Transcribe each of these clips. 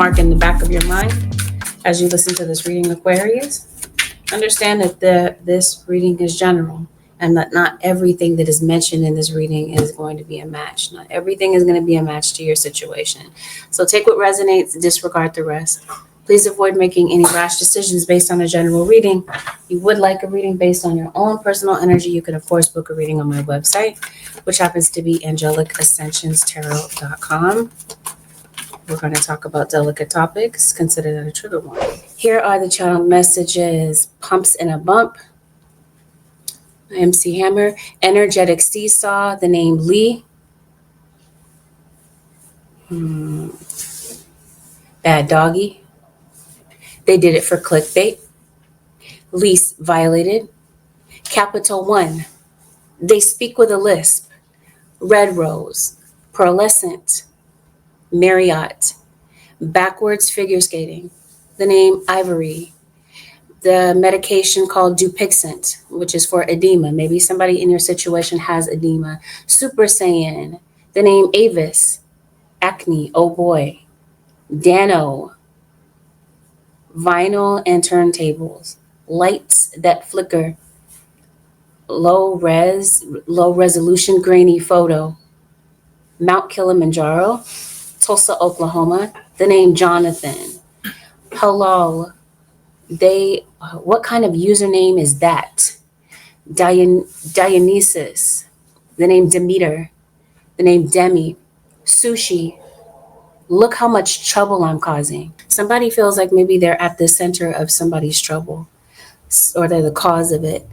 mark in the back of your mind as you listen to this reading, Aquarius. Understand that this reading is general, and that not everything that is mentioned in this reading is going to be a match. Not everything is going to be a match to your situation. So take what resonates, disregard the rest. Please avoid making any rash decisions based on a general reading. If you would like a reading based on your own personal energy, you can, of course, book a reading on my website, which happens to be angelicscensionstarot.com. We're going to talk about delicate topics. Consider that a trigger warning. Here are the channel messages. Pumps in a bump. MC Hammer. Energetic seesaw. The name Lee. Bad doggy. They did it for clickbait. Lease violated. Capital One. They speak with a lisp. Red Rose. Pearlescent. Marriott. Backwards figure skating. The name Ivory. The medication called Dupixent, which is for edema. Maybe somebody in your situation has edema. Super Saiyan. The name Avis. Acne. Oh boy. Dano. Vinyl and turntables. Lights that flicker. Low resolution grainy photo. Mount Kilimanjaro. Tulsa, Oklahoma. The name Jonathan. Halal. What kind of username is that? Dionysus. The name Demeter. The name Demi. Sushi. Look how much trouble I'm causing. Somebody feels like maybe they're at the center of somebody's trouble, or they're the cause of it.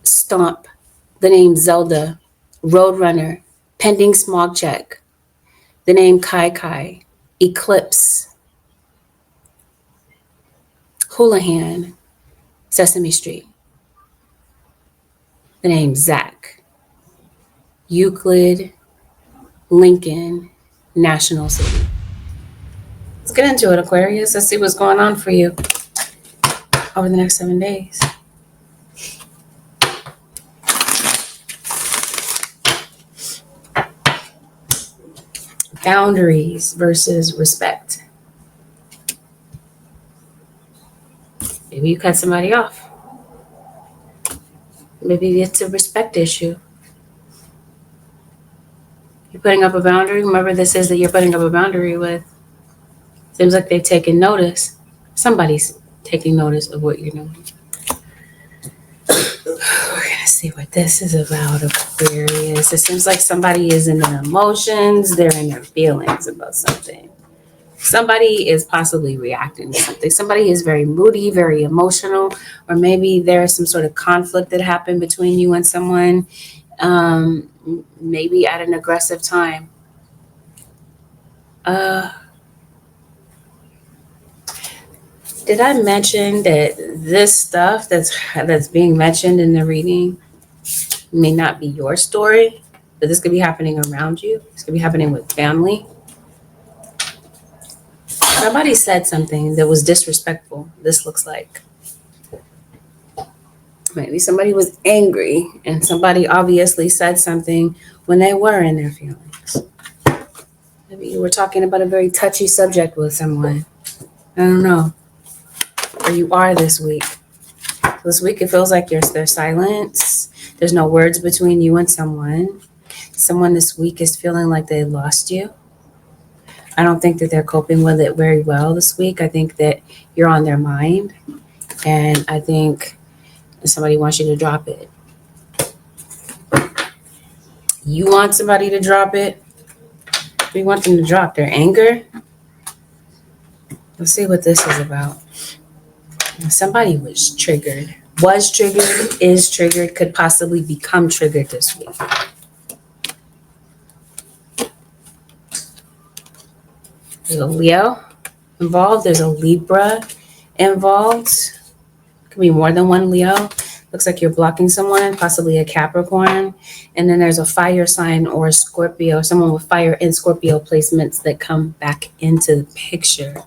Stomp. The name Zelda. Roadrunner. Pending smog check. The name Kai Kai. Eclipse. Houlihan. Sesame Street. The name Zach. Euclid. Lincoln. National City. Let's get into it, Aquarius. Let's see what's going on for you over the next 7 days. Boundaries versus respect. Maybe you cut somebody off. Maybe it's a respect issue. You're putting up a boundary. Whomever this is that you're putting up a boundary with, seems like they've taken notice. Somebody's taking notice of what you're doing. We're going to see what this is about, Aquarius. It seems like somebody is in their emotions. They're in their feelings about something. Somebody is possibly reacting to something. Somebody is very moody, very emotional, or maybe there's some sort of conflict that happened between you and someone, maybe at an aggressive time. Did I mention that this stuff that's being mentioned in the reading may not be your story, but this could be happening around you? This could be happening with family. Somebody said something that was disrespectful, this looks like. Maybe somebody was angry and somebody obviously said something when they were in their feelings. Maybe you were talking about a very touchy subject with someone. I don't know. Or you are this week. This week it feels like there's silence. There's no words between you and someone. Someone this week is feeling like they lost you. I don't think that they're coping with it very well this week. I think that you're on their mind. And I think somebody wants you to drop it. You want somebody to drop it? What do you want them to drop? Their anger? Let's see what this is about. Somebody was triggered, is triggered, could possibly become triggered this week. There's a Leo involved. There's a Libra involved. Could be more than one Leo. Looks like you're blocking someone, possibly a Capricorn. And then there's a fire sign or a Scorpio, someone with fire and Scorpio placements that come back into the picture.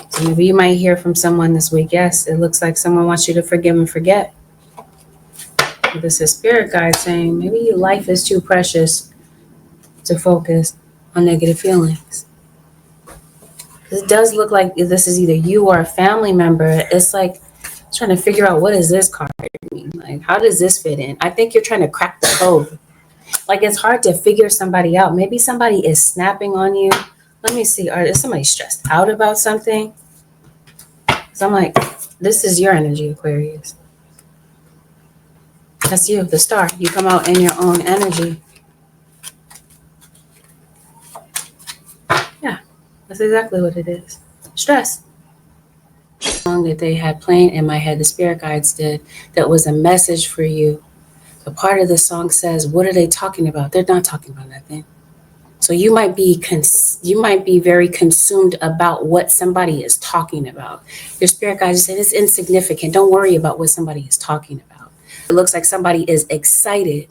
So maybe you might hear from someone this week. Yes, it looks like someone wants you to forgive and forget. This is spirit guide saying maybe your life is too precious to focus on negative feelings. It does look like this is either you or a family member. It's like trying to figure out, what does this card mean? Like, how does this fit in? I think you're trying to crack the code. Like, it's hard to figure somebody out. Maybe somebody is snapping on you. Let me see. Is somebody stressed out about something? So I'm like, this is your energy, Aquarius. That's you, the star. You come out in your own energy. Yeah, that's exactly what it is. Stress. Song that they had playing in my head, the spirit guides did, that was a message for you. The part of the song says, what are they talking about? They're not talking about nothing. So you might be very consumed about what somebody is talking about. Your spirit guide just said it's insignificant. Don't worry about what somebody is talking about. It looks like somebody is excited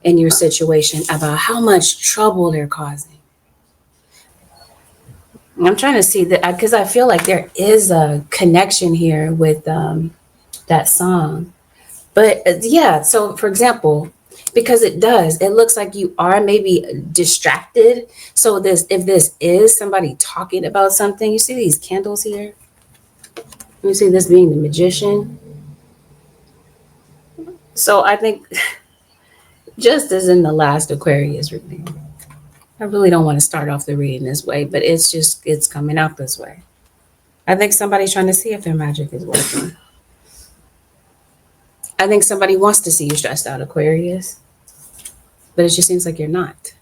in your situation about how much trouble they're causing. I'm trying to see that, because I feel like there is a connection here with that song. But yeah, so for example, because it looks like you are maybe distracted. So if this is somebody talking about something, you see these candles here? You see this being the magician? So I think, just as in the last Aquarius reading, I really don't want to start off the reading this way, but it's coming out this way. I think somebody's trying to see if their magic is working. I think somebody wants to see you stressed out, Aquarius, but it just seems like you're not.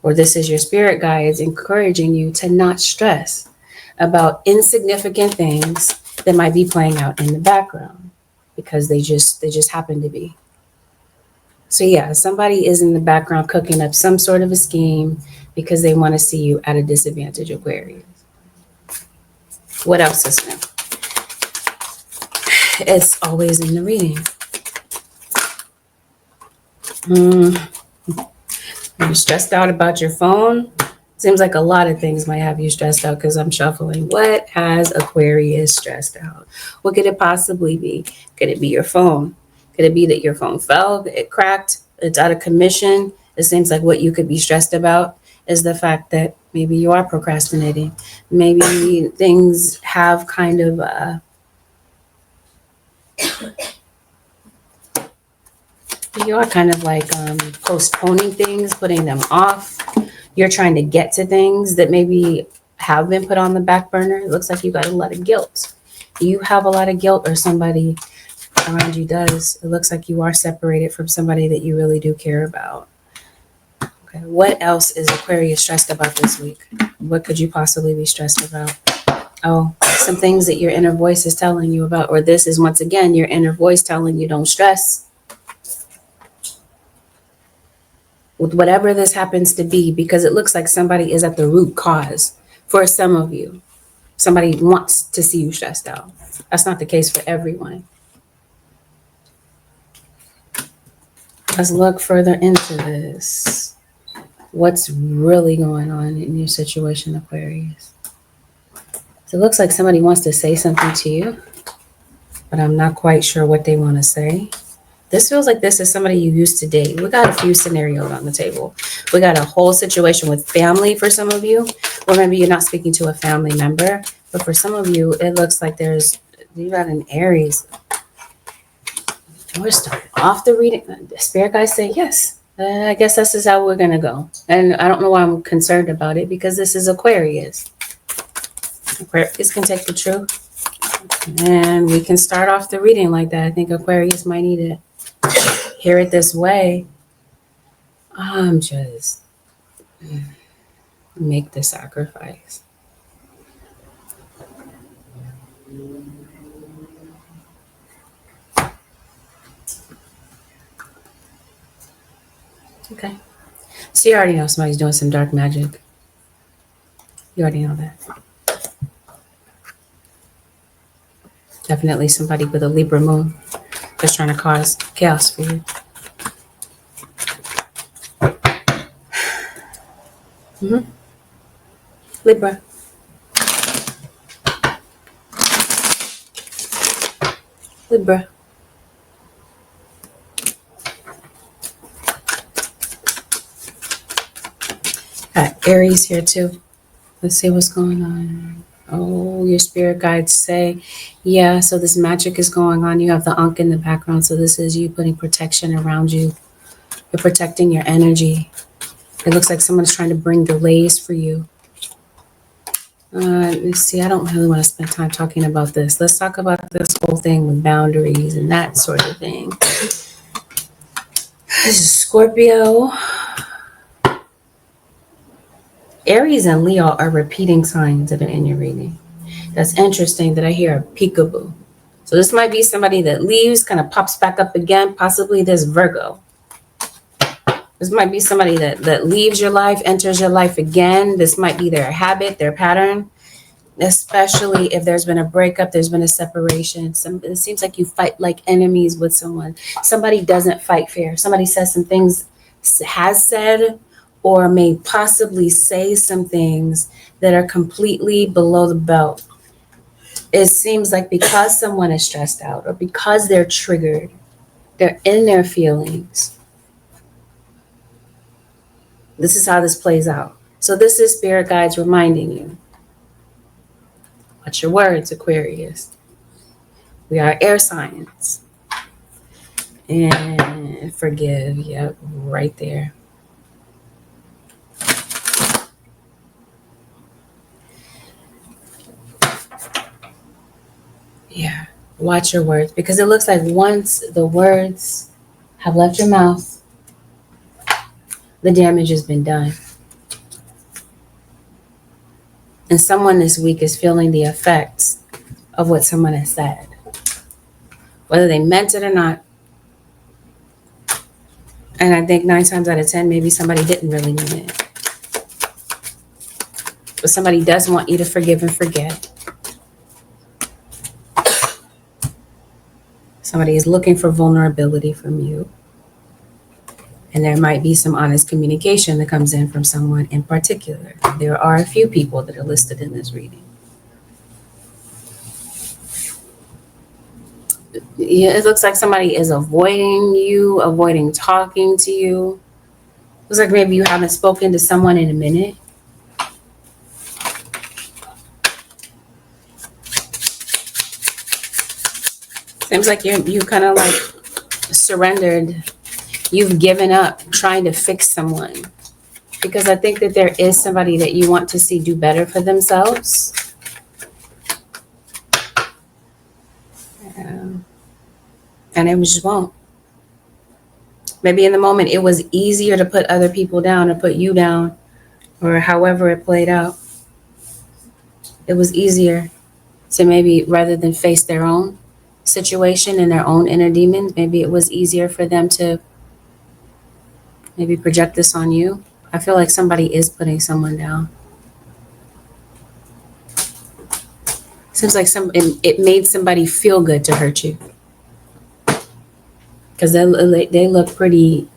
Or this is your spirit guides encouraging you to not stress about insignificant things that might be playing out in the background, because they just happen to be. So yeah, somebody is in the background cooking up some sort of a scheme because they want to see you at a disadvantage, Aquarius. What else is new? It's always in the reading. You're stressed out about your phone. Seems like a lot of things might have you stressed out, because I'm shuffling. What has Aquarius stressed out? What could it possibly be? Could it be your phone? Could it be that your phone fell, it cracked, it's out of commission? It seems like what you could be stressed about is the fact that maybe you are procrastinating. Maybe things have kind of you are kind of like postponing things, putting them off. You're trying to get to things that maybe have been put on the back burner. It looks like you got a lot of guilt. You have a lot of guilt, or somebody around you does. It looks like you are separated from somebody that you really do care about. Okay, what else is Aquarius stressed about this week? What could you possibly be stressed about? Oh, some things that your inner voice is telling you about, or this is once again your inner voice telling you don't stress. With whatever this happens to be, because it looks like somebody is at the root cause for some of you. Somebody wants to see you stressed out. That's not the case for everyone. Let's look further into this. What's really going on in your situation, Aquarius? So it looks like somebody wants to say something to you, but I'm not quite sure what they want to say. This feels like this is somebody you used to date. We got a few scenarios on the table. We got a whole situation with family for some of you. Or maybe you're not speaking to a family member. But for some of you, it looks like you got an Aries. We're starting off the reading. The spirit guys say yes. I guess this is how we're going to go. And I don't know why I'm concerned about it, because this is Aquarius. Aquarius can take the truth. And we can start off the reading like that. I think Aquarius might need it. Hear it this way. I'm just make the sacrifice. Okay. So you already know somebody's doing some dark magic. You already know that. Definitely somebody with a Libra moon that's trying to cause chaos for you. Libra. Libra. Got Aries here too. Let's see what's going on. Oh, your spirit guides say, yeah, so this magic is going on. You have the Ankh in the background, so this is you putting protection around you. You're protecting your energy. It looks like someone's trying to bring delays for you. Let's see, I don't really want to spend time talking about this. Let's talk about this whole thing with boundaries and that sort of thing. This is Scorpio. Aries and Leo are repeating signs that are in your reading. That's interesting that I hear a peekaboo. So this might be somebody that leaves, kind of pops back up again. Possibly this Virgo. This might be somebody that leaves your life, enters your life again. This might be their habit, their pattern. Especially if there's been a breakup, there's been a separation. It seems like you fight like enemies with someone. Somebody doesn't fight fair. Somebody says some things, has said, or may possibly say some things that are completely below the belt. It seems like because someone is stressed out or because they're triggered, they're in their feelings. This is how this plays out. So this is spirit guides reminding you. Watch your words, Aquarius. We are air signs. And forgive. Yep, right there. Yeah, watch your words. Because it looks like once the words have left your mouth, the damage has been done. And someone this week is feeling the effects of what someone has said. Whether they meant it or not. And I think 9 times out of 10, maybe somebody didn't really mean it. But somebody does want you to forgive and forget. Somebody is looking for vulnerability from you. And there might be some honest communication that comes in from someone in particular. There are a few people that are listed in this reading. Yeah, it looks like somebody is avoiding you, avoiding talking to you. Looks like maybe you haven't spoken to someone in a minute. Seems like you kind of like surrendered. You've given up trying to fix someone. Because I think that there is somebody that you want to see do better for themselves. And it just won't. Maybe in the moment it was easier to put other people down or put you down, or however it played out. It was easier to maybe, rather than face their own situation and their own inner demons, maybe it was easier for them to maybe project this on you. I feel like somebody is putting someone down. Seems like it made somebody feel good to hurt you. Because they look pretty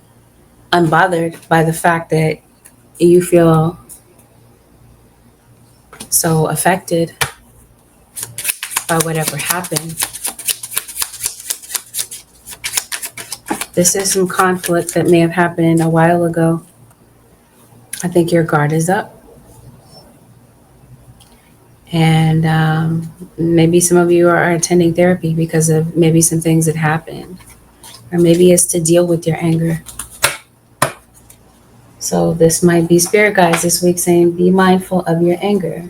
unbothered by the fact that you feel so affected by whatever happened. This is some conflict that may have happened a while ago. I think your guard is up. And maybe some of you are attending therapy because of maybe some things that happened. Or maybe it's to deal with your anger. So this might be spirit guides this week saying, be mindful of your anger.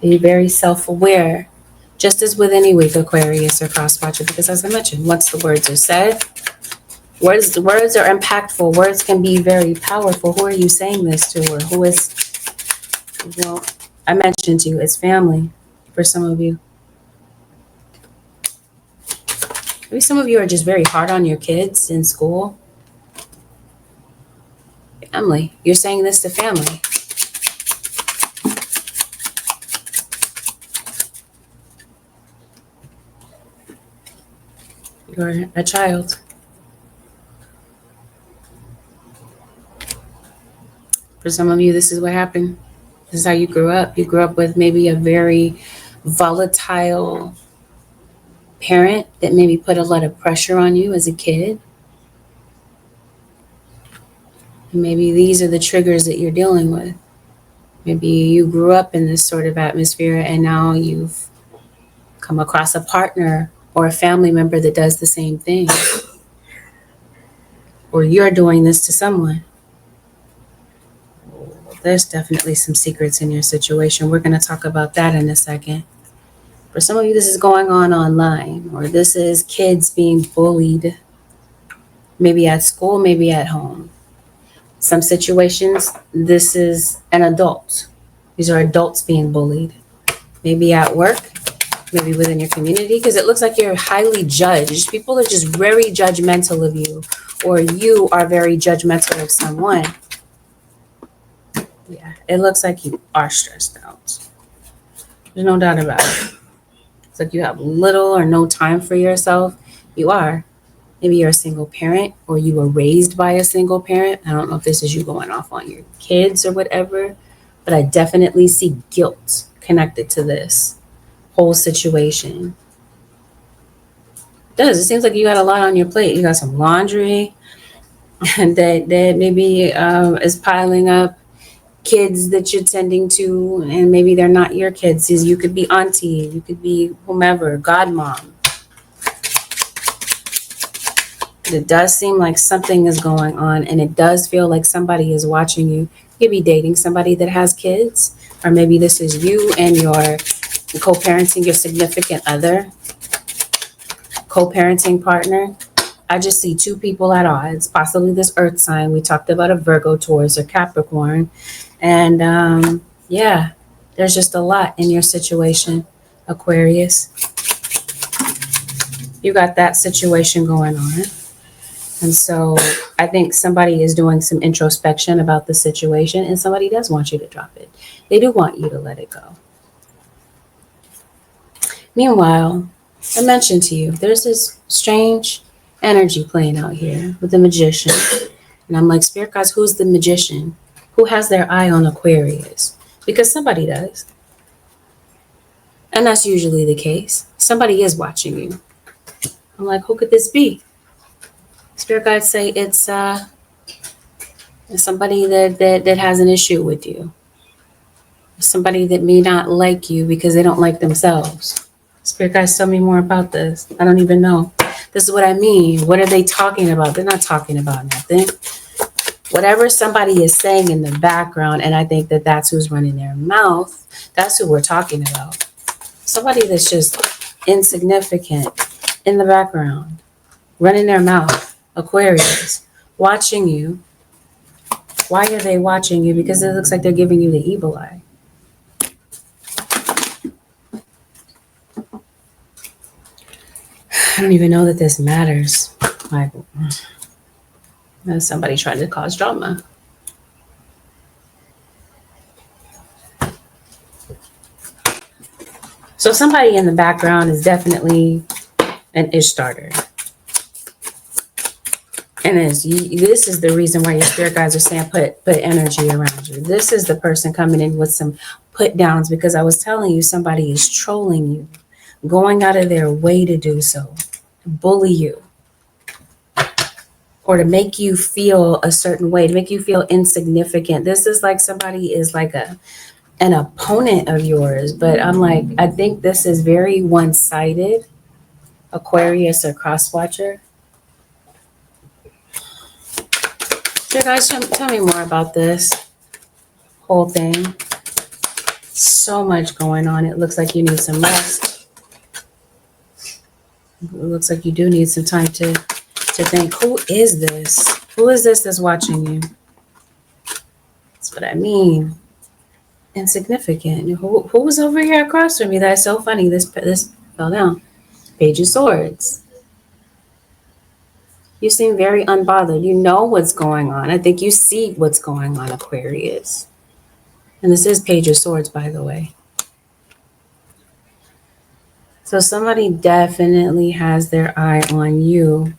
Be very self-aware. Just as with any week, Aquarius or cross-watcher, because as I mentioned, once the words are said, words are impactful. Words can be very powerful. Who are you saying this to? Or who is, well, I mentioned to you, it's family for some of you. Maybe some of you are just very hard on your kids in school. Family. You're saying this to family. You're a child. For some of you, this is what happened. This is how you grew up. You grew up with maybe a very volatile parent that maybe put a lot of pressure on you as a kid. And maybe these are the triggers that you're dealing with. Maybe you grew up in this sort of atmosphere and now you've come across a partner or a family member that does the same thing. Or you're doing this to someone. There's definitely some secrets in your situation. We're going to talk about that in a second. For some of you, this is going on online, or this is kids being bullied, maybe at school, maybe at home. Some situations, this is an adult. These are adults being bullied. Maybe at work, maybe within your community, because it looks like you're highly judged. People are just very judgmental of you, or you are very judgmental of someone. Yeah, it looks like you are stressed out. There's no doubt about it. It's like you have little or no time for yourself. You are. Maybe you're a single parent or you were raised by a single parent. I don't know if this is you going off on your kids or whatever, but I definitely see guilt connected to this whole situation. It does. It seems like you got a lot on your plate. You got some laundry that maybe is piling up, kids that you're tending to, and maybe they're not your kids. You could be auntie, you could be whomever, godmom. It does seem like something is going on, and it does feel like somebody is watching you. You could be dating somebody that has kids, or maybe this is you and your co-parenting, your significant other, co-parenting partner. I just see two people at odds, possibly this earth sign. We talked about a Virgo, Taurus, or Capricorn. And yeah, there's just a lot in your situation, Aquarius. You got that situation going on. And so I think somebody is doing some introspection about the situation, and somebody does want you to drop it. They do want you to let it go. Meanwhile, I mentioned to you, there's this strange energy playing out here with the magician. And I'm like, Spirit guys, who's the magician? Who has their eye on Aquarius? Because somebody does. And that's usually the case. Somebody is watching you. I'm like, who could this be? Spirit guides say it's somebody that has an issue with you. Somebody that may not like you because they don't like themselves. Spirit guides, tell me more about this. I don't even know. This is what I mean. What are they talking about? They're not talking about nothing. Whatever somebody is saying in the background, and I think that that's who's running their mouth, that's who we're talking about. Somebody that's just insignificant in the background, running their mouth, Aquarius, watching you. Why are they watching you? Because it looks like they're giving you the evil eye. I don't even know that this matters. Like, somebody trying to cause drama. So somebody in the background is definitely an ish starter. And this is the reason why your spirit guides are saying put energy around you. This is the person coming in with some put downs, because I was telling you somebody is trolling you, going out of their way to do so, to bully you, or to make you feel a certain way, to make you feel insignificant. This is like somebody is like an opponent of yours. But I'm like, I think this is very one-sided, Aquarius or cross-watcher. So guys, tell me more about this whole thing. So much going on. It looks like you need some rest. It looks like you do need some time to think, who is this? Who is this that's watching you? That's what I mean. Insignificant. Who was over here across from me? That's so funny. This fell down. Page of Swords. You seem very unbothered. You know what's going on. I think you see what's going on, Aquarius. And this is Page of Swords, by the way. So somebody definitely has their eye on you.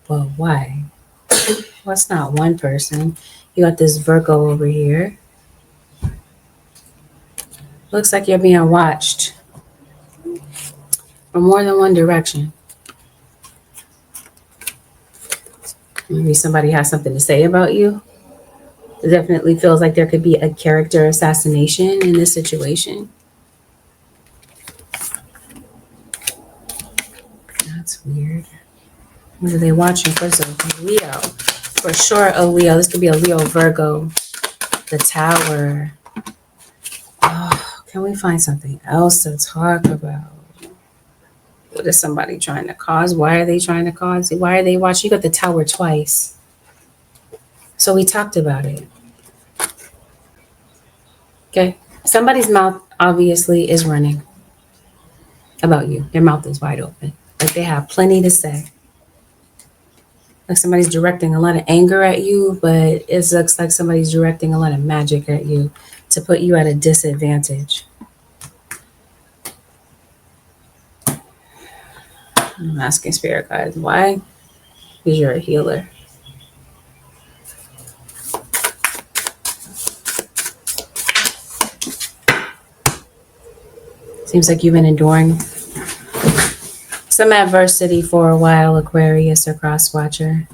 Well, why? Well, it's not one person. You got this Virgo over here. Looks like you're being watched from more than one direction. Maybe somebody has something to say about you. It definitely feels like there could be a character assassination in this situation. That's weird. What are they watching for? So Leo. For sure a Leo. This could be a Leo Virgo. The Tower. Oh, can we find something else to talk about? What is somebody trying to cause? Why are they trying to cause? Why are they watching? You got the Tower twice. So we talked about it. Okay. Somebody's mouth obviously is running about you. Their mouth is wide open. Like they have plenty to say. Like somebody's directing a lot of anger at you, but it looks like somebody's directing a lot of magic at you to put you at a disadvantage. I'm asking spirit guides why? Because you're a healer. Seems like you've been enduring some adversity for a while, Aquarius or Cross Watcher.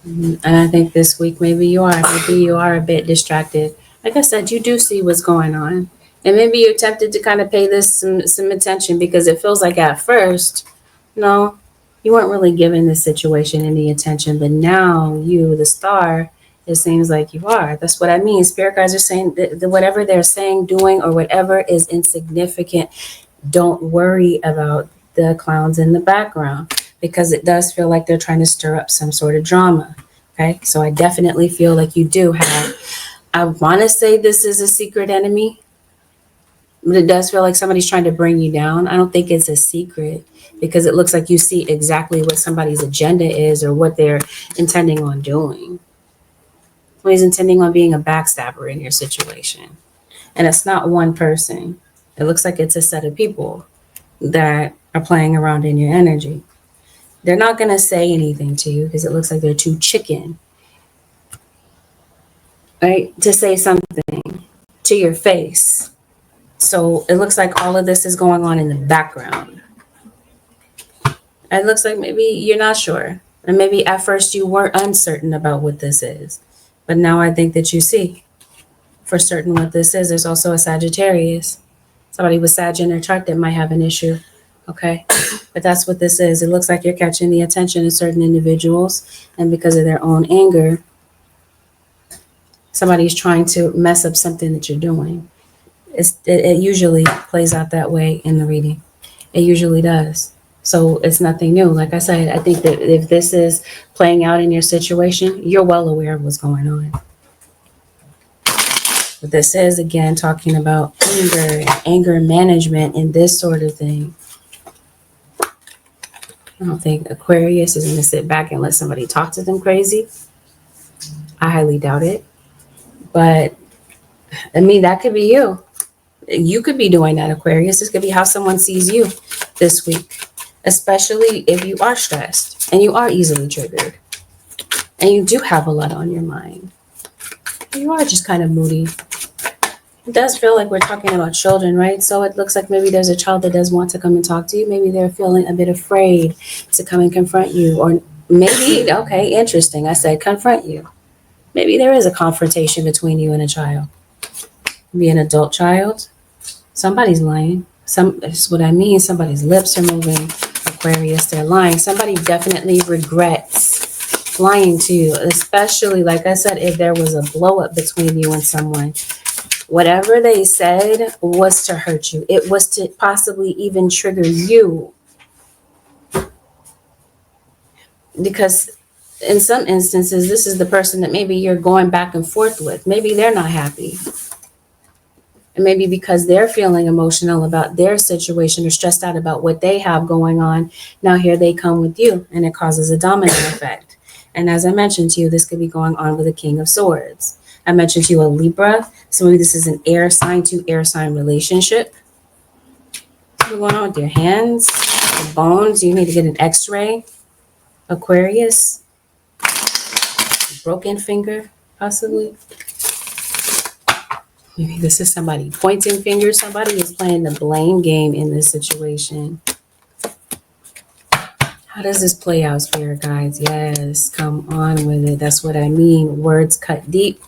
And I think this week maybe you are a bit distracted. Like I said, you do see what's going on. And maybe you're tempted to kind of pay this some attention because it feels like at first, no, you weren't really giving this situation any attention. But now you, the star, it seems like you are. That's what I mean. Spirit guides are saying that whatever they're saying, doing, or whatever is insignificant, don't worry about the clowns in the background because it does feel like they're trying to stir up some sort of drama. Okay, so I definitely feel like you do have, I want to say this is a secret enemy, but it does feel like somebody's trying to bring you down. I don't think it's a secret because it looks like you see exactly what somebody's agenda is or what they're intending on doing. Somebody's intending on being a backstabber in your situation. And it's not one person. It looks like it's a set of people that are playing around in your energy. They're not going to say anything to you because it looks like they're too chicken, right, to say something to your face. So it looks like all of this is going on in the background. It looks like maybe you're not sure. And maybe at first you were uncertain about what this is. But now I think that you see for certain what this is. There's also a Sagittarius. Somebody with Sag in their chart that might have an issue. Okay. But that's what this is. It looks like you're catching the attention of certain individuals. And because of their own anger, somebody's trying to mess up something that you're doing. It usually plays out that way in the reading. It usually does. So it's nothing new. Like I said, I think that if this is playing out in your situation, you're well aware of what's going on. But this is, again, talking about anger management and this sort of thing. I don't think Aquarius is going to sit back and let somebody talk to them crazy. I highly doubt it. But, I mean, that could be you. You could be doing that, Aquarius. This could be how someone sees you this week, especially if you are stressed and you are easily triggered and you do have a lot on your mind. You are just kind of moody. It does feel like we're talking about children, right? So it looks like maybe there's a child that does want to come and talk to you. Maybe they're feeling a bit afraid to come and confront you. Or maybe, okay, interesting. I said confront you. Maybe there is a confrontation between you and a child. Maybe an adult child. Somebody's lying. That's what I mean. Somebody's lips are moving. Aquarius, they're lying. Somebody definitely regrets lying to you, especially, like I said, if there was a blow up between you and someone. Whatever they said was to hurt you. It was to possibly even trigger you. Because in some instances, this is the person that maybe you're going back and forth with. Maybe they're not happy. And maybe because they're feeling emotional about their situation or stressed out about what they have going on, now here they come with you and it causes a domino effect. And as I mentioned to you, this could be going on with a King of Swords. I mentioned to you a Libra. So maybe this is an air sign to air sign relationship. What's going on with your hands, the bones? You need to get an x-ray. Aquarius. Broken finger, possibly. Maybe this is somebody pointing fingers. Somebody is playing the blame game in this situation. How does this play out, spirit guides? Yes, come on with it. That's what I mean. Words cut deep.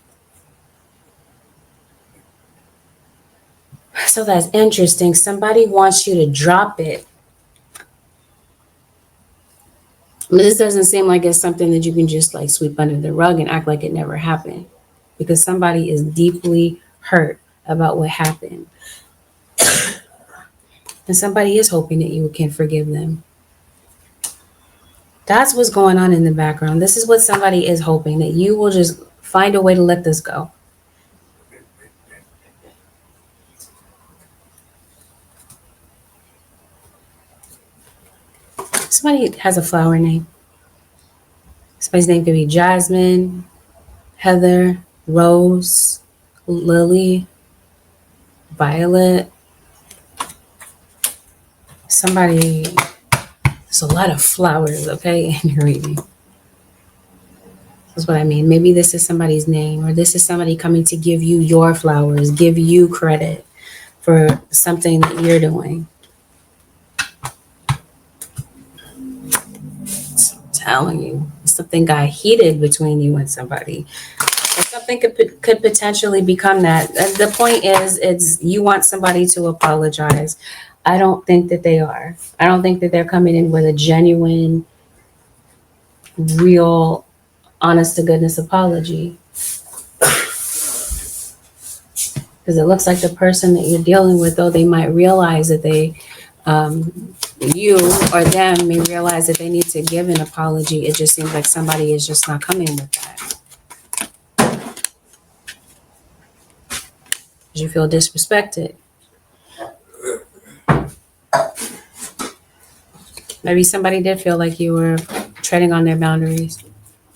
So that's interesting. Somebody wants you to drop it. But this doesn't seem like it's something that you can just like sweep under the rug and act like it never happened. Because somebody is deeply hurt about what happened. And somebody is hoping that you can forgive them. That's what's going on in the background. This is what somebody is hoping, that you will just find a way to let this go. Somebody has a flower name. Somebody's name could be Jasmine, Heather, Rose, Lily, Violet. Somebody, there's a lot of flowers, okay, in your reading. That's what I mean. Maybe this is somebody's name, or this is somebody coming to give you your flowers, give you credit for something that you're doing. I'm telling you, something got heated between you and somebody. And something could potentially become that. And the point is, it's you want somebody to apologize. I don't think that they are. I don't think that they're coming in with a genuine, real, honest to goodness apology. Because it looks like the person that you're dealing with, though they might realize that you or them may realize that they need to give an apology. It just seems like somebody is just not coming with that. You feel disrespected. Maybe somebody did feel like you were treading on their boundaries.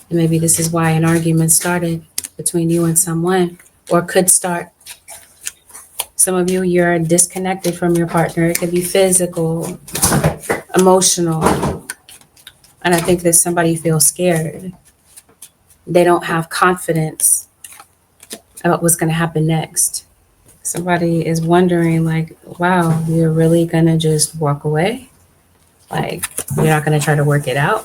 And maybe this is why an argument started between you and someone, or could start. Some of you, you're disconnected from your partner. It could be physical, emotional. And I think that somebody feels scared. They don't have confidence about what's going to happen next. Somebody is wondering, like, wow, you're really going to just walk away? Like, you're not going to try to work it out?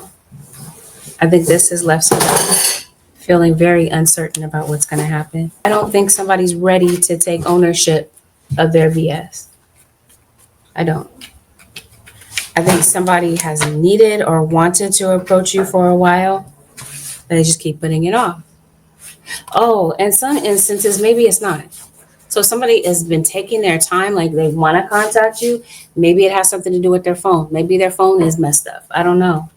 I think this has left somebody feeling very uncertain about what's going to happen. I don't think somebody's ready to take ownership of their BS. I don't. I think somebody has needed or wanted to approach you for a while, but they just keep putting it off. Oh, in some instances, maybe it's not. So somebody has been taking their time, like they want to contact you. Maybe it has something to do with their phone. Maybe their phone is messed up. I don't know.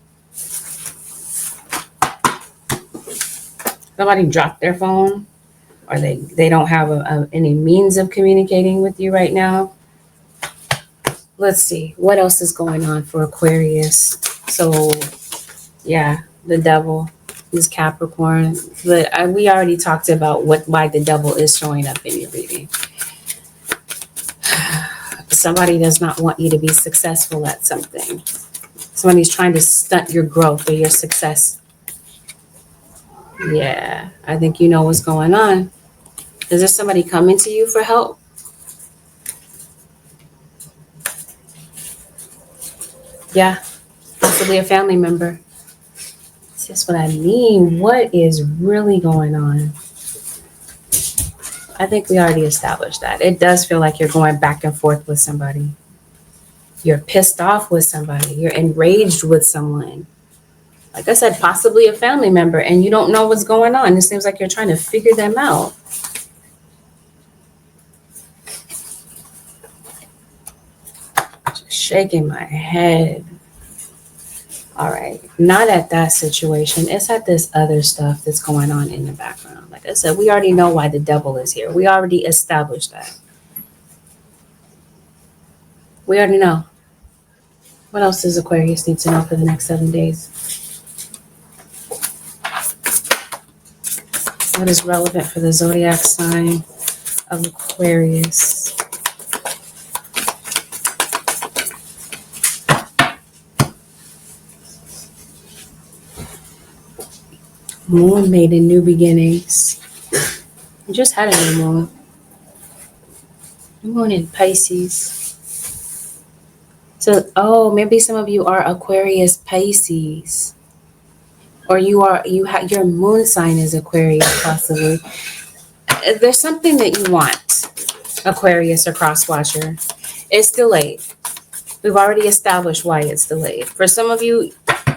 Somebody dropped their phone, or they don't have any means of communicating with you right now. Let's see. What else is going on for Aquarius? So, yeah, the devil is Capricorn. But we already talked about why the devil is showing up in your reading. Somebody does not want you to be successful at something. Somebody's trying to stunt your growth or your success. Yeah, I think you know what's going on. Is there somebody coming to you for help? Yeah, possibly a family member. That's what I mean. What is really going on? I think we already established that. It does feel like you're going back and forth with somebody. You're pissed off with somebody. You're enraged with someone. Like I said, possibly a family member, and you don't know what's going on. It seems like you're trying to figure them out. Just shaking my head. All right, not at that situation. It's at this other stuff that's going on in the background. Like I said, we already know why the devil is here. We already established that. We already know. What else does Aquarius need to know for the next 7 days? What is relevant for the zodiac sign of Aquarius? Moon made in new beginnings. You just had a new moon. New moon in Pisces. It's So, maybe some of you are Aquarius Pisces, or your moon sign is Aquarius, possibly. There's something that you want, Aquarius or Crosswatcher. It's delayed. We've already established why it's delayed. For some of you,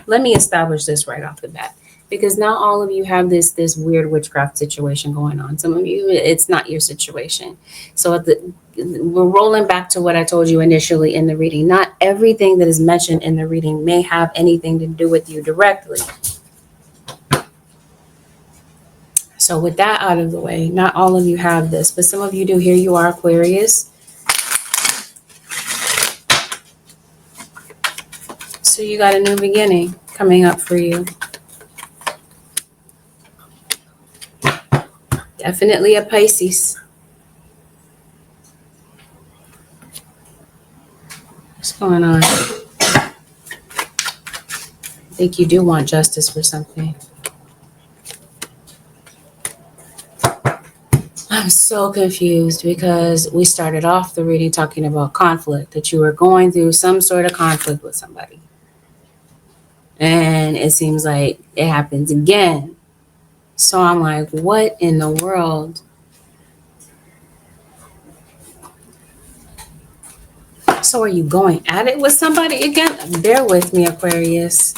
let me establish this right off the bat, because not all of you have this weird witchcraft situation going on. Some of you, it's not your situation. So we're rolling back to what I told you initially in the reading. Not everything that is mentioned in the reading may have anything to do with you directly. So with that out of the way, not all of you have this, but some of you do. Here you are, Aquarius. So you got a new beginning coming up for you. Definitely a Pisces. What's going on? I think you do want justice for something. I'm so confused because we started off the reading talking about conflict, that you were going through some sort of conflict with somebody. And it seems like it happens again. So I'm like, what in the world? So are you going at it with somebody again? Bear with me, Aquarius.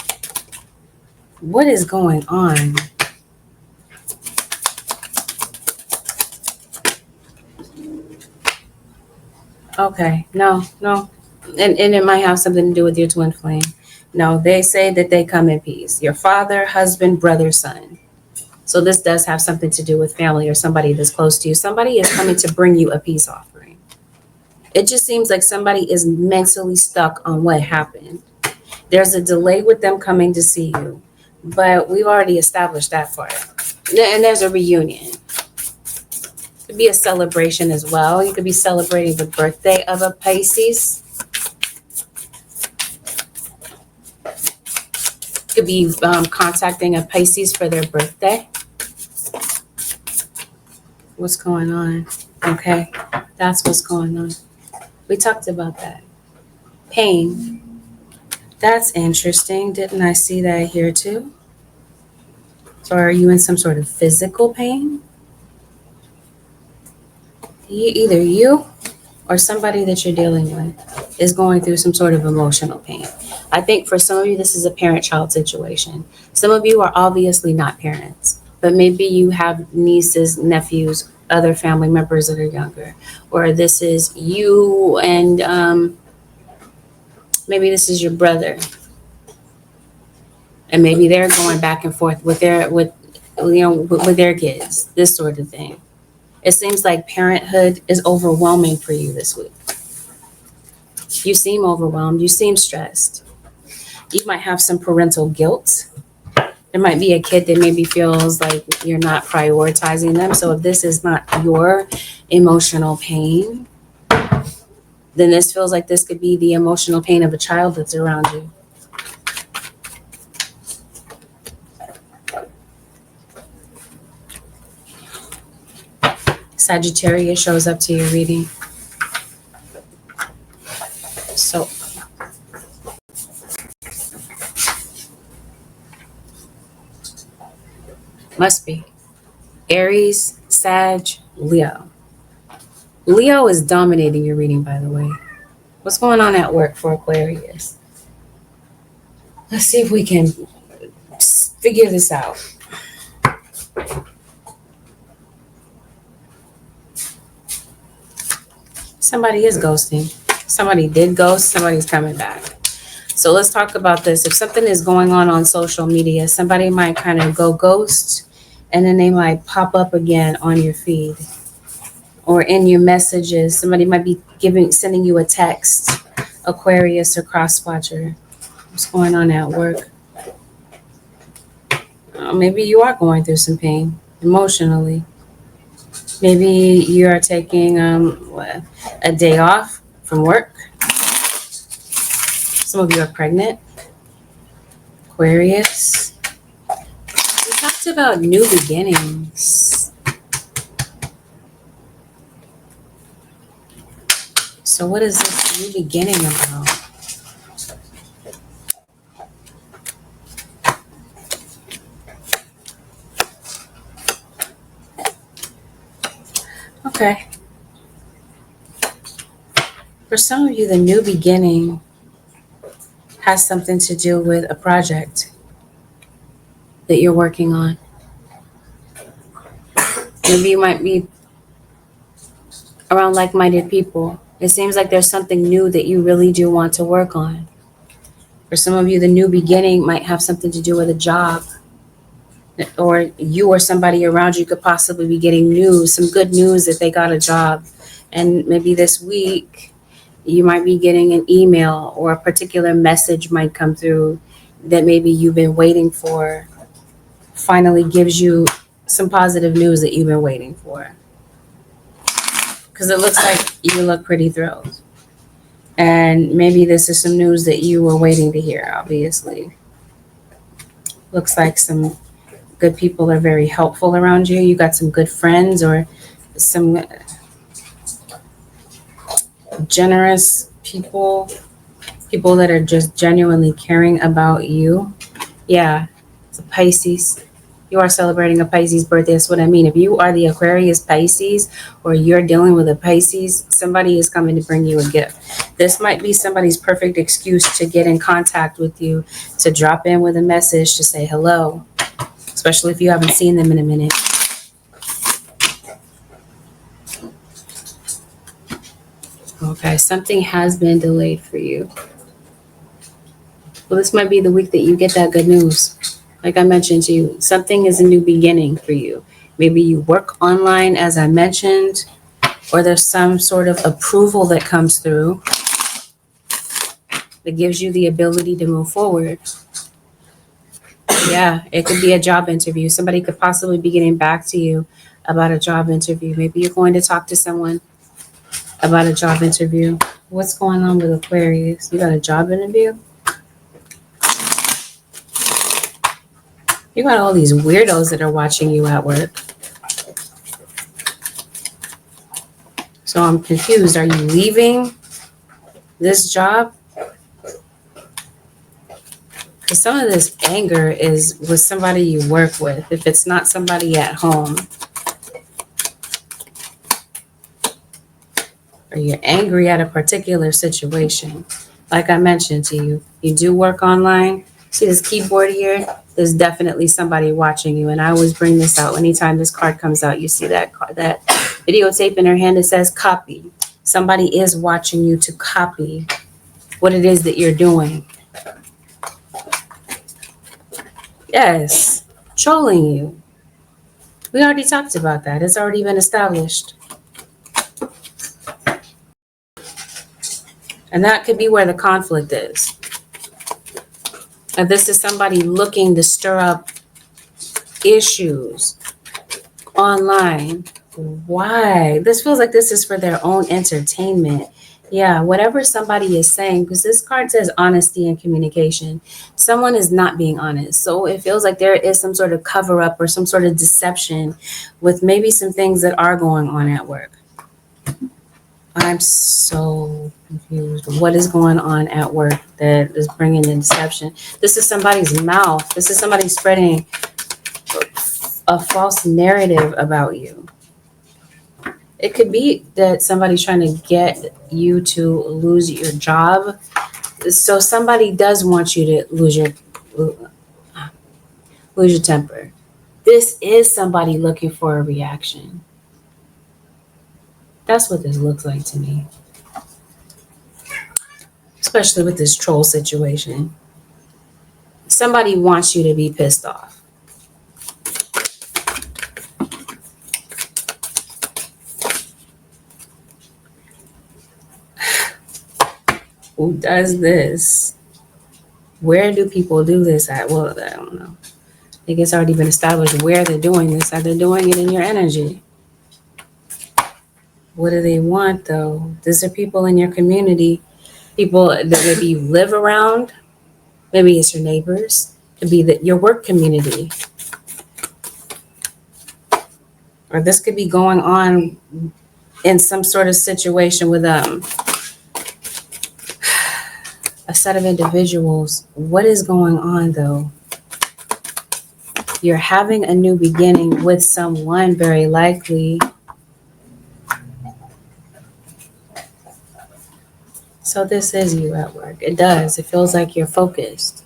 What is going on? Okay, no. And it might have something to do with your twin flame. No, they say that they come in peace. Your father, husband, brother, son. So this does have something to do with family or somebody that's close to you. Somebody is coming to bring you a peace offering. It just seems like somebody is mentally stuck on what happened. There's a delay with them coming to see you, but we've already established that part. And there's a reunion. Could be a celebration as well. You could be celebrating the birthday of a Pisces. Could be contacting a Pisces for their birthday. What's going on? Okay, that's what's going on. We talked about that. Pain. That's interesting. Didn't I see that here too? So are you in some sort of physical pain? Either you or somebody that you're dealing with is going through some sort of emotional pain. I think for some of you, this is a parent-child situation. Some of you are obviously not parents, but maybe you have nieces, nephews, other family members that are younger, or this is you and maybe this is your brother, and maybe they're going back and forth with their kids, this sort of thing. It seems like parenthood is overwhelming for you this week. You seem overwhelmed. You seem stressed. You might have some parental guilt. There might be a kid that maybe feels like you're not prioritizing them. So if this is not your emotional pain, then this feels like this could be the emotional pain of a child that's around you. Sagittarius shows up to your reading. So must be Aries, Sag, Leo. Leo is dominating your reading, by the way. What's going on at work for Aquarius? Let's see if we can figure this out. Somebody is ghosting. Somebody did ghost. Somebody's coming back. So let's talk about this. If something is going on social media, somebody might kind of go ghost, and then they might pop up again on your feed or in your messages. Somebody might be sending you a text, Aquarius or Crosswatcher. What's going on at work? Maybe you are going through some pain emotionally. Maybe you are taking a day off from work. Some of you are pregnant. Aquarius. We talked about new beginnings. So what is this new beginning about? Okay. For some of you, the new beginning has something to do with a project that you're working on. Maybe you might be around like-minded people. It seems like there's something new that you really do want to work on. For some of you, the new beginning might have something to do with a job, or you or somebody around you could possibly be getting news, some good news that they got a job. And maybe this week you might be getting an email, or a particular message might come through that maybe you've been waiting for, finally gives you some positive news that you've been waiting for. Because it looks like you look pretty thrilled. And maybe this is some news that you were waiting to hear, obviously. Looks like some good people are very helpful around you. You got some good friends, or some generous people that are just genuinely caring about you. Yeah, it's a Pisces. You are celebrating a Pisces birthday. That's what I mean. If you are the Aquarius Pisces, or you're dealing with a Pisces, somebody is coming to bring you a gift. This might be somebody's perfect excuse to get in contact with you, to drop in with a message, to say hello, especially if you haven't seen them in a minute. Okay, something has been delayed for you. Well, this might be the week that you get that good news. Like I mentioned to you, something is a new beginning for you. Maybe you work online, as I mentioned, or there's some sort of approval that comes through that gives you the ability to move forward. Yeah, it could be a job interview. Somebody could possibly be getting back to you about a job interview. Maybe you're going to talk to someone about a job interview. What's going on with Aquarius? You got a job interview? You got all these weirdos that are watching you at work. So I'm confused. Are you leaving this job? Because some of this anger is with somebody you work with. If it's not somebody at home, or you're angry at a particular situation. Like I mentioned to you, you do work online. See this keyboard here? There's definitely somebody watching you. And I always bring this out. Anytime this card comes out, you see that videotape in her hand that says copy. Somebody is watching you to copy what it is that you're doing. Yes, trolling you. We already talked about that. It's already been established. And that could be where the conflict is. And this is somebody looking to stir up issues online. Why? This feels like this is for their own entertainment. Yeah, whatever somebody is saying, because this card says honesty and communication. Someone is not being honest. So it feels like there is some sort of cover up or some sort of deception with maybe some things that are going on at work. I'm so confused. What is going on at work that is bringing the deception? This is somebody's mouth. This is somebody spreading a false narrative about you. It could be that somebody's trying to get you to lose your job. So somebody does want you to lose your temper. This is somebody looking for a reaction. That's what this looks like to me. Especially with this troll situation. Somebody wants you to be pissed off. Who does this? Where do people do this at? Well, I don't know. I think it's already been established where they're doing this. Are they doing it in your energy? What do they want, though? These are people in your community, people that maybe you live around. Maybe it's your neighbors. It could be your work community. Or this could be going on in some sort of situation with a set of individuals. What is going on, though? You're having a new beginning with someone, very likely. So this is you at work. It does. It feels like you're focused.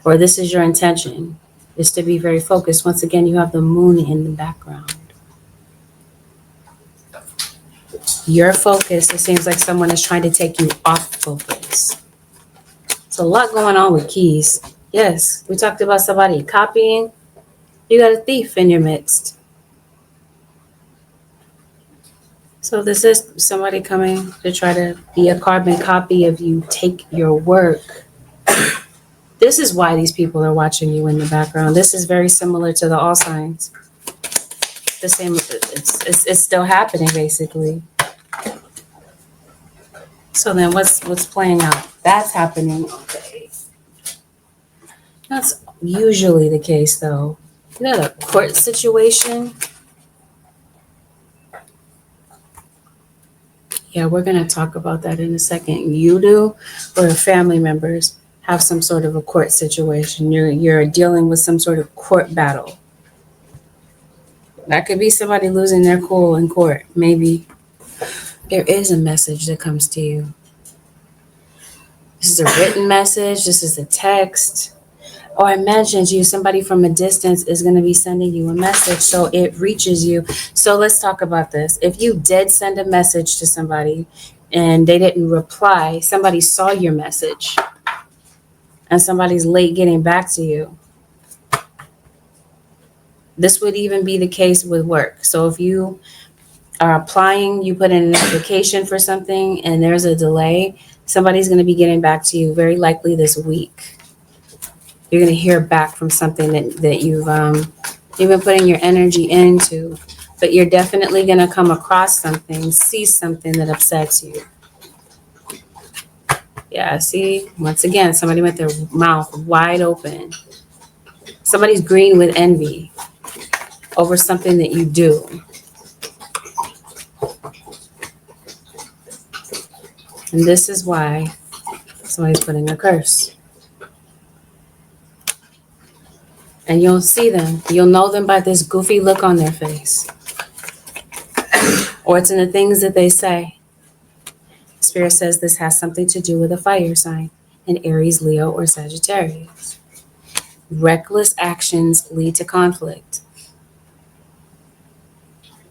Or this is your intention, is to be very focused. Once again, you have the moon in the background. Your focus, it seems like someone is trying to take you off focus. It's a lot going on with keys. Yes, we talked about somebody copying. You got a thief in your midst. So this is somebody coming to try to be a carbon copy of you, take your work. This is why these people are watching you in the background. This is very similar to the all signs. The same, it's still happening basically. So then what's playing out? That's happening. Okay. That's usually the case though. You got a court situation. Yeah, we're going to talk about that in a second. You do, or family members have some sort of a court situation. You're dealing with some sort of court battle. That could be somebody losing their cool in court. Maybe there is a message that comes to you. This is a written message. This is a text. Or imagine you, somebody from a distance is going to be sending you a message so it reaches you. So let's talk about this. If you did send a message to somebody and they didn't reply, somebody saw your message and somebody's late getting back to you. This would even be the case with work. So if you are applying, you put in an application for something and there's a delay, somebody's going to be getting back to you very likely this week. You're going to hear back from something that you've been putting your energy into, but you're definitely going to come across something, see something that upsets you. Yeah, see, once again, somebody with their mouth wide open. Somebody's green with envy over something that you do. And this is why somebody's putting a curse. And you'll see them. You'll know them by this goofy look on their face. Or it's in the things that they say. Spirit says this has something to do with a fire sign, an Aries, Leo, or Sagittarius. Reckless actions lead to conflict.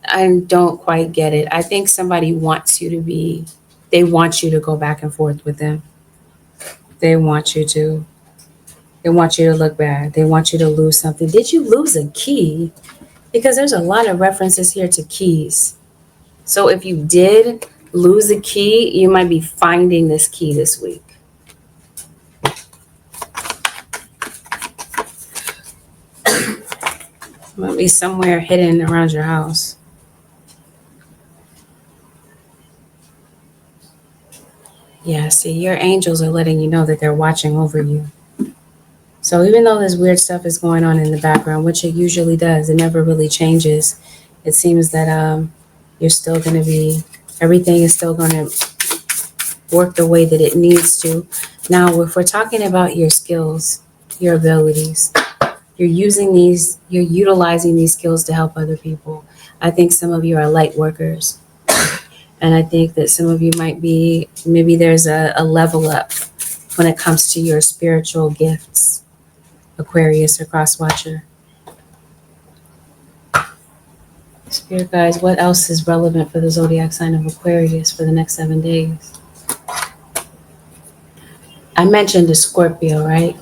I don't quite get it. I think somebody wants you to be, they want you to go back and forth with them. They want you to. They want you to look bad. They want you to lose something. Did you lose a key? Because there's a lot of references here to keys. So if you did lose a key, you might be finding this key this week. It might be somewhere hidden around your house. Yeah, see, your angels are letting you know that they're watching over you. So even though this weird stuff is going on in the background, which it usually does, it never really changes. It seems that you're still going to be, everything is still going to work the way that it needs to. Now, if we're talking about your skills, your abilities, you're utilizing these skills to help other people. I think some of you are light workers. And I think that some of you might be, maybe there's a level up when it comes to your spiritual gifts. Aquarius or cross watcher. Spirit guys, what else is relevant for the zodiac sign of Aquarius for the next 7 days? I mentioned a Scorpio, right?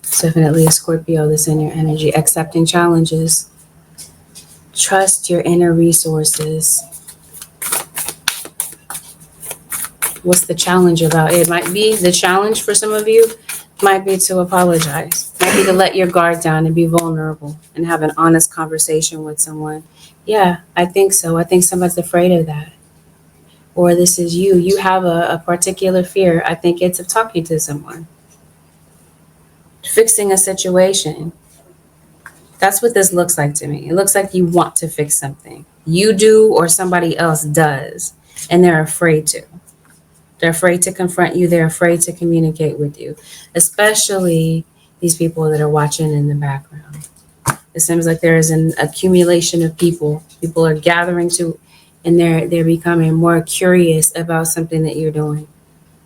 It's definitely a Scorpio that's in your energy. Accepting challenges. Trust your inner resources. What's the challenge about? It might be the challenge for some of you might be to apologize. Might be to let your guard down and be vulnerable and have an honest conversation with someone. Yeah, I think so. I think somebody's afraid of that. Or this is you. You have a particular fear. I think it's of talking to someone. Fixing a situation. That's what this looks like to me. It looks like you want to fix something. You do or somebody else does. And they're afraid to. They're afraid to confront you. They're afraid to communicate with you, especially these people that are watching in the background. It seems like there is an accumulation of people. People are gathering to and they're becoming more curious about something that you're doing.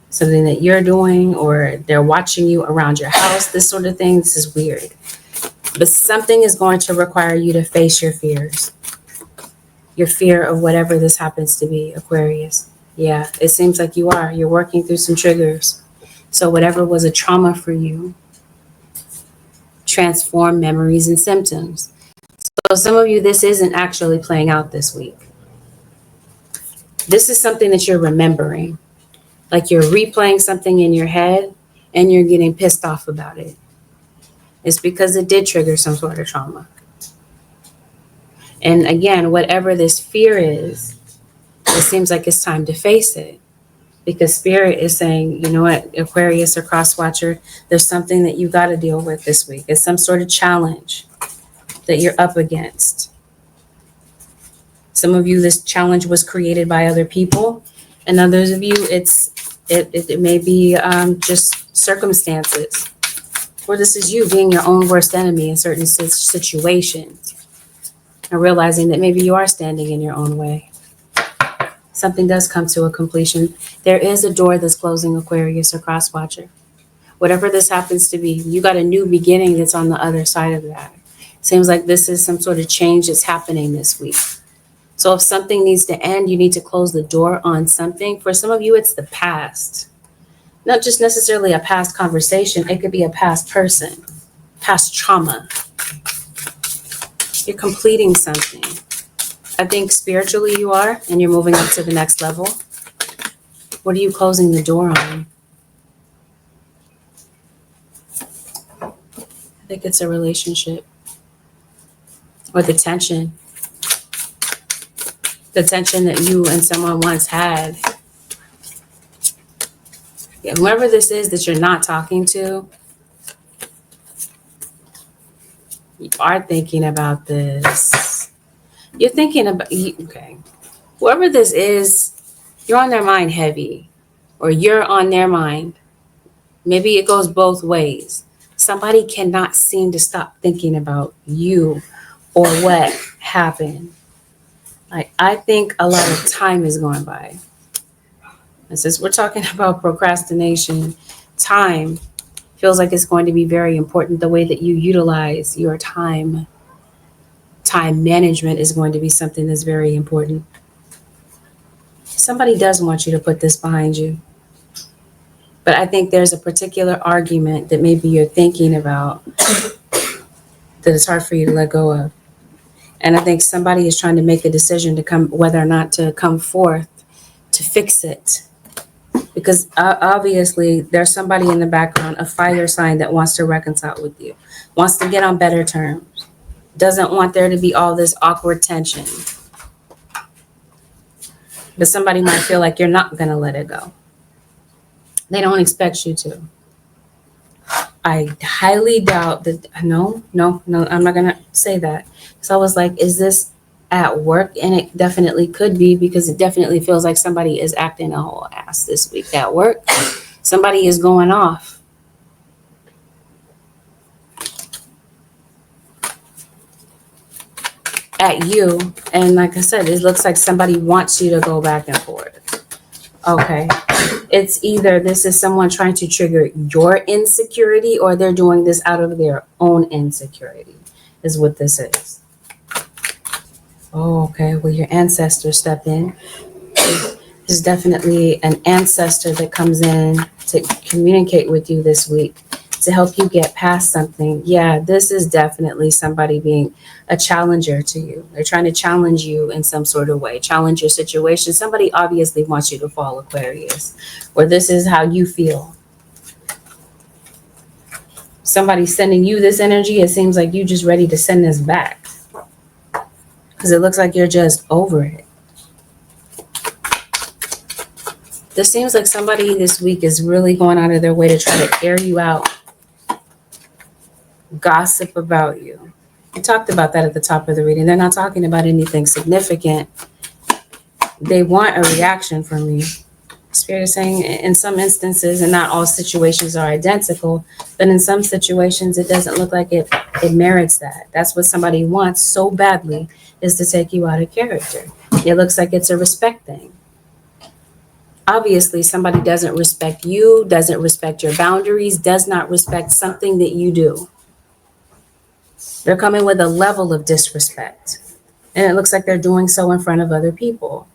Something that you're doing, or they're watching you around your house, this sort of thing. This is weird. But something is going to require you to face your fears. Your fear of whatever this happens to be, Aquarius. Yeah, it seems like you are. You're working through some triggers. So whatever was a trauma for you, transform memories and symptoms. So some of you, this isn't actually playing out this week. This is something that you're remembering. Like you're replaying something in your head and you're getting pissed off about it. It's because it did trigger some sort of trauma. And again, whatever this fear is, it seems like it's time to face it. Because Spirit is saying, you know what, Aquarius or Cross Watcher, there's something that you got to deal with this week. It's some sort of challenge that you're up against. Some of you, this challenge was created by other people. And others of you, it may be just circumstances. Or this is you being your own worst enemy in certain situations. And realizing that maybe you are standing in your own way. Something does come to a completion. There is a door that's closing, Aquarius or Cross Watcher. Whatever this happens to be, you got a new beginning that's on the other side of that. Seems like this is some sort of change that's happening this week. So if something needs to end, you need to close the door on something. For some of you, it's the past. Not just necessarily a past conversation. It could be a past person, past trauma. You're completing something. I think spiritually you are, and you're moving up to the next level. What are you closing the door on? I think it's a relationship. Or the tension. The tension that you and someone once had. Yeah, whoever this is that you're not talking to, you are thinking about this. You're thinking about, okay. Whoever this is, you're on their mind heavy. Or you're on their mind. Maybe it goes both ways. Somebody cannot seem to stop thinking about you or what happened. Like, I think a lot of time is going by. And since we're talking about procrastination, time feels like it's going to be very important. The way that you utilize your time. Time management is going to be something that's very important. Somebody does want you to put this behind you. But I think there's a particular argument that maybe you're thinking about that it's hard for you to let go of. And I think somebody is trying to make a decision to come, whether or not to come forth to fix it. Because obviously there's somebody in the background, a fire sign that wants to reconcile with you, wants to get on better terms, doesn't want there to be all this awkward tension. But somebody might feel like you're not going to let it go. They don't expect you to. I highly doubt that. No, I'm not going to say that. So I was like, is this at work? And it definitely could be, because it definitely feels like somebody is acting a whole ass this week at work. Somebody is going off. At you. And like I said, it looks like somebody wants you to go back and forth. Okay. It's either this is someone trying to trigger your insecurity, or they're doing this out of their own insecurity, is what this is. Oh, okay. Well, your ancestors step in. There's definitely an ancestor that comes in to communicate with you this week to help you get past something. Yeah, this is definitely somebody being a challenger to you. They're trying to challenge you in some sort of way, challenge your situation. Somebody obviously wants you to fall, Aquarius, or this is how you feel. Somebody's sending you this energy. It seems like you just ready to send this back, because it looks like you're just over it. This seems like somebody this week is really going out of their way to try to air you out, gossip about you. I talked about that at the top of the reading. They're not talking about anything significant. They want a reaction from you. Spirit is saying in some instances, and not all situations are identical, but in some situations it doesn't look like it merits that. That's what somebody wants so badly, is to take you out of character. It looks like it's a respect thing. Obviously, somebody doesn't respect you, doesn't respect your boundaries, does not respect something that you do. They're coming with a level of disrespect. And it looks like they're doing so in front of other people.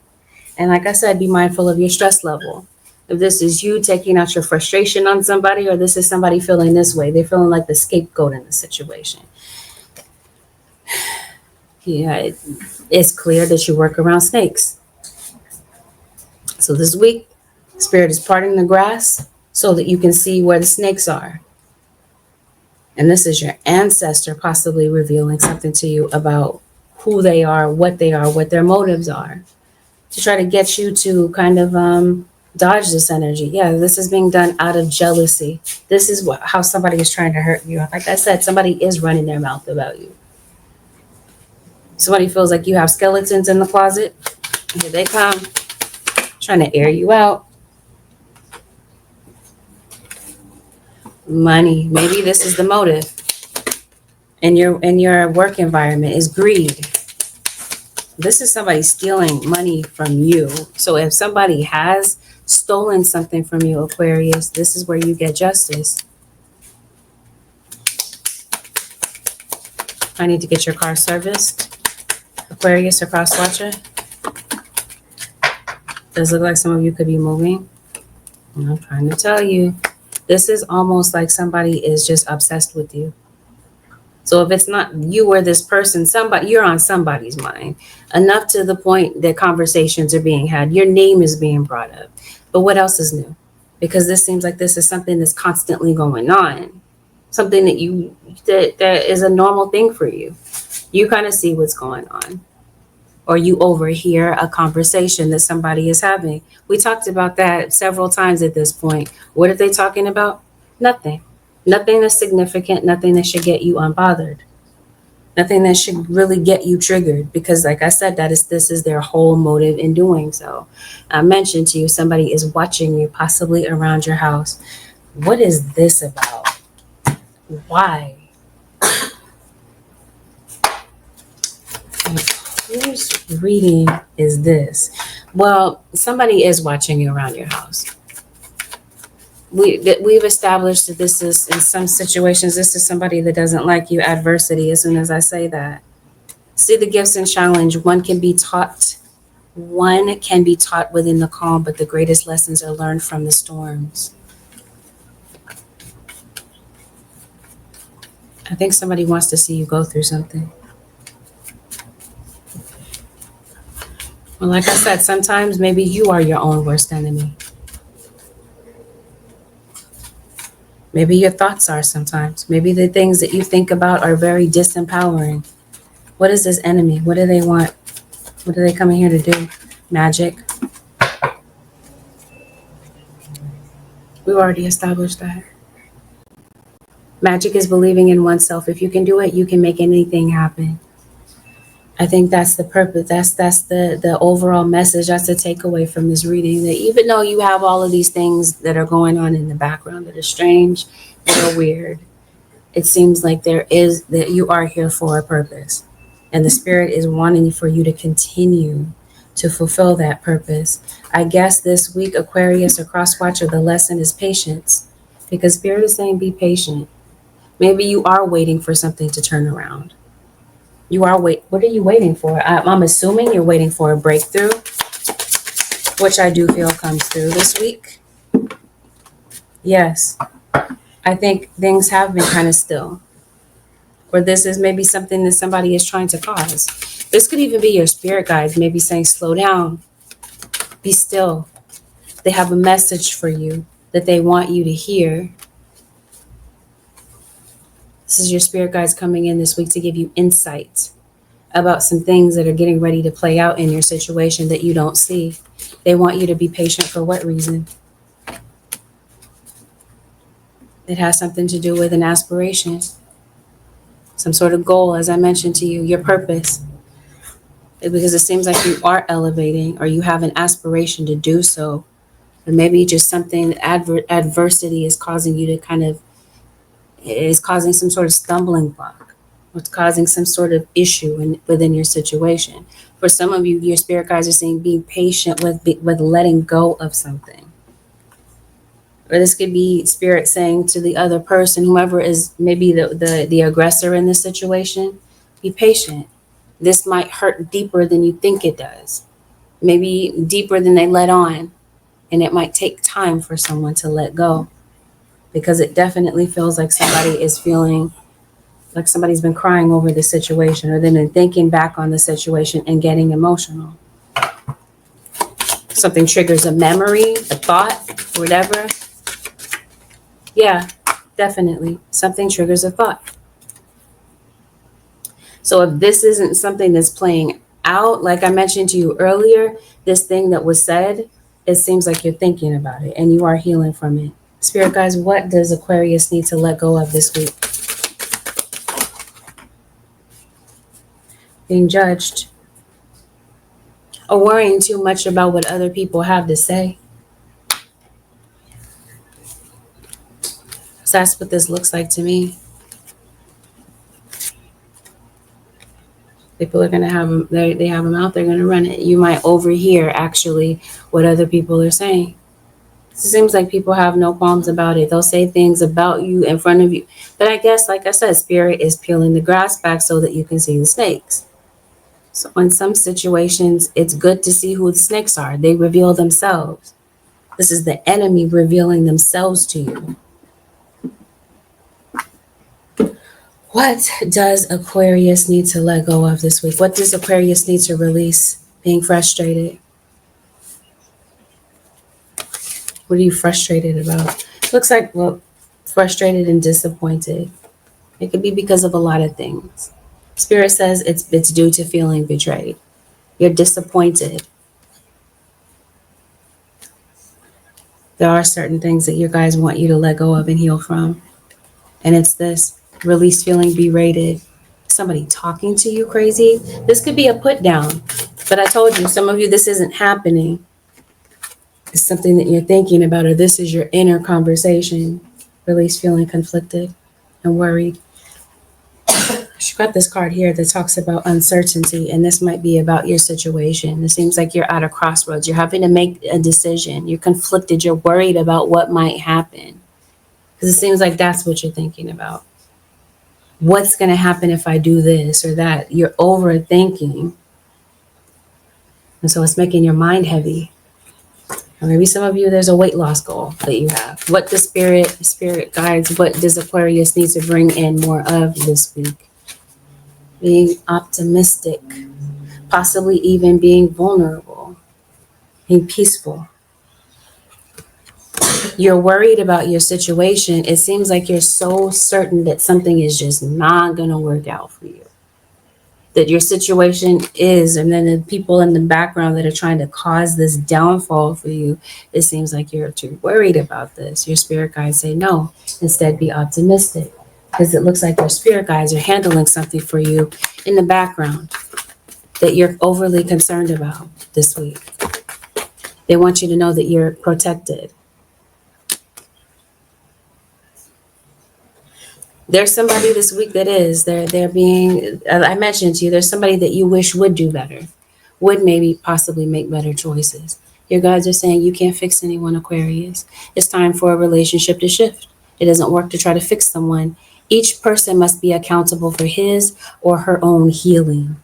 And like I said, be mindful of your stress level. If this is you taking out your frustration on somebody, or this is somebody feeling this way, they're feeling like the scapegoat in the situation. Yeah, it's clear that you work around snakes. So this week, Spirit is parting the grass so that you can see where the snakes are. And this is your ancestor possibly revealing something to you about who they are, what their motives are, to try to get you to kind of dodge this energy. Yeah, this is being done out of jealousy. This is how somebody is trying to hurt you. Like I said, somebody is running their mouth about you. Somebody feels like you have skeletons in the closet. Here they come, trying to air you out. Money. Maybe this is the motive in your work environment, is greed. This is somebody stealing money from you. So if somebody has stolen something from you, Aquarius, this is where you get justice. I need to get your car serviced, Aquarius or cross watcher. Does look like some of you could be moving. And I'm trying to tell you, this is almost like somebody is just obsessed with you. So if it's not you or this person, you're on somebody's mind, enough to the point that conversations are being had. Your name is being brought up. But what else is new? Because this seems like this is something that's constantly going on. Something that is a normal thing for you. You kind of see what's going on. Or you overhear a conversation that somebody is having. We talked about that several times at this point. What are they talking about? Nothing. Nothing that's significant, nothing that should get you unbothered. Nothing that should really get you triggered, because like I said, this is their whole motive in doing so. I mentioned to you, somebody is watching you, possibly around your house. What is this about? Why? Whose reading is this? Well, somebody is watching you around your house. We've established that this is, in some situations, this is somebody that doesn't like you. Adversity, as soon as I say that. See the gifts and challenge. One can be taught within the calm, but the greatest lessons are learned from the storms. I think somebody wants to see you go through something. Well, like I said, sometimes maybe you are your own worst enemy. Maybe your thoughts are sometimes. Maybe the things that you think about are very disempowering. What is this enemy? What do they want? What are they coming here to do? Magic. We've already established that. Magic is believing in oneself. If you can do it, you can make anything happen. I think that's the purpose. That's the overall message. That's the takeaway from this reading, that even though you have all of these things that are going on in the background that are strange, that are weird, it seems like that you are here for a purpose. And the Spirit is wanting for you to continue to fulfill that purpose. I guess this week, Aquarius or Crosswatcher, the lesson is patience, because Spirit is saying be patient. Maybe you are waiting for something to turn around. What are you waiting for? I'm assuming you're waiting for a breakthrough, which I do feel comes through this week. Yes, I think things have been kind of still. Or this is maybe something that somebody is trying to cause. This could even be your spirit guides, maybe saying, slow down, be still. They have a message for you that they want you to hear. This is your spirit guides coming in this week to give you insight about some things that are getting ready to play out in your situation that you don't see. They want you to be patient for what reason? It has something to do with an aspiration, some sort of goal, as I mentioned to you, your purpose. Because it seems like you are elevating, or you have an aspiration to do so. Or maybe just something, adversity is causing you to is causing some sort of stumbling block. It's causing some sort of issue within your situation. For some of you, your spirit guides are saying being patient with letting go of something. Or this could be spirit saying to the other person, whoever is maybe the aggressor in this situation, be patient. This might hurt deeper than you think it does. Maybe deeper than they let on. And it might take time for someone to let go, because it definitely feels like somebody is feeling like somebody's been crying over the situation, or they've been thinking back on the situation and getting emotional. Something triggers a memory, a thought, whatever. Yeah, definitely. Something triggers a thought. So if this isn't something that's playing out, like I mentioned to you earlier, this thing that was said, it seems like you're thinking about it and you are healing from it. Spirit guys, what does Aquarius need to let go of this week? Being judged, or worrying too much about what other people have to say. So that's what this looks like to me. People are going to have them, they have them out, they're going to run it. You might overhear actually what other people are saying. It seems like people have no qualms about it. They'll say things about you in front of you. But I guess, like I said, spirit is peeling the grass back so that you can see the snakes. So in some situations, it's good to see who the snakes are. They reveal themselves. This is the enemy revealing themselves to you. What does Aquarius need to let go of this week? What does Aquarius need to release? Being frustrated. What are you frustrated about? Looks like, well, frustrated and disappointed. It could be because of a lot of things. Spirit says it's due to feeling betrayed. You're disappointed. There are certain things that your guys want you to let go of and heal from. And it's this: release feeling berated. Somebody talking to you crazy. This could be a put down. But I told you, some of you, this isn't happening. It's something that you're thinking about, or this is your inner conversation. Release feeling conflicted and worried. She got this card here that talks about uncertainty, and this might be about your situation. It seems like you're at a crossroads. You're having to make a decision. You're conflicted. You're worried about what might happen, because it seems like that's what you're thinking about. What's going to happen if I do this or that? You're overthinking. And so it's making your mind heavy. Or maybe some of you, there's a weight loss goal that you have. What the spirit guides, what does Aquarius need to bring in more of this week? Being optimistic, possibly even being vulnerable, being peaceful. You're worried about your situation. It seems like you're so certain that something is just not going to work out for you. That your situation is, and then the people in the background that are trying to cause this downfall for you, it seems like you're too worried about this. Your spirit guides say no. Instead, be optimistic, because it looks like your spirit guides are handling something for you in the background that you're overly concerned about this week. They want you to know that you're protected. There's somebody this week that is, they're being, I mentioned to you, there's somebody that you wish would do better, would maybe possibly make better choices. Your guides are saying you can't fix anyone, Aquarius. It's time for a relationship to shift. It doesn't work to try to fix someone. Each person must be accountable for his or her own healing.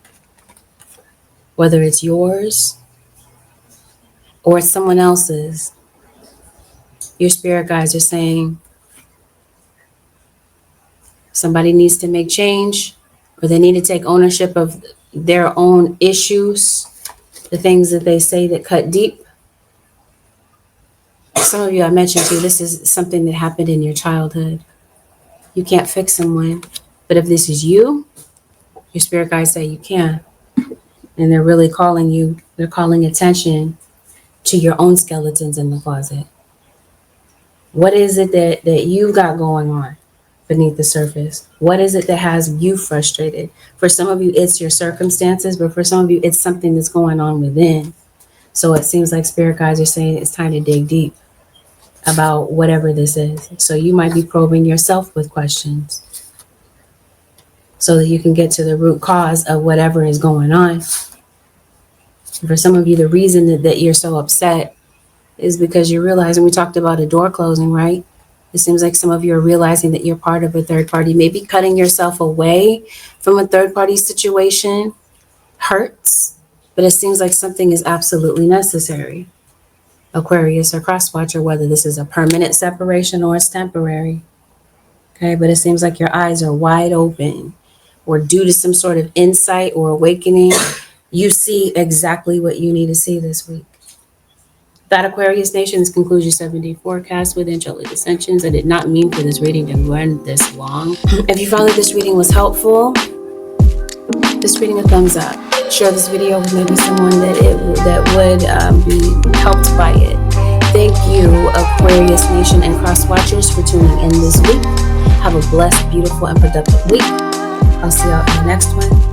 Whether it's yours or it's someone else's. Your spirit guides are saying somebody needs to make change, or they need to take ownership of their own issues, the things that they say that cut deep. Some of you, I mentioned to you, this is something that happened in your childhood. You can't fix someone, but if this is you, your spirit guides say you can. And they're really calling you, they're calling attention to your own skeletons in the closet. What is it that you've got going on beneath the surface? What is it that has you frustrated? For some of you, it's your circumstances, but for some of you, it's something that's going on within. So it seems like spirit guides are saying it's time to dig deep about whatever this is. So you might be probing yourself with questions so that you can get to the root cause of whatever is going on. For some of you, the reason that you're so upset is because you're realizing, we talked about a door closing, right? It seems like some of you are realizing that you're part of a third party. Maybe cutting yourself away from a third party situation hurts, but it seems like something is absolutely necessary. Aquarius or cross watcher, whether this is a permanent separation or it's temporary. Okay, but it seems like your eyes are wide open, or due to some sort of insight or awakening, you see exactly what you need to see this week. That, Aquarius Nation, this concludes your 7-day forecast with angelic dissensions. I did not mean for this reading to run this long. If you found that this reading was helpful, just reading a thumbs up. Share this video with maybe someone that would be helped by it. Thank you, Aquarius Nation and cross watchers, for tuning in this week. Have a blessed, beautiful, and productive week. I'll see y'all in the next one.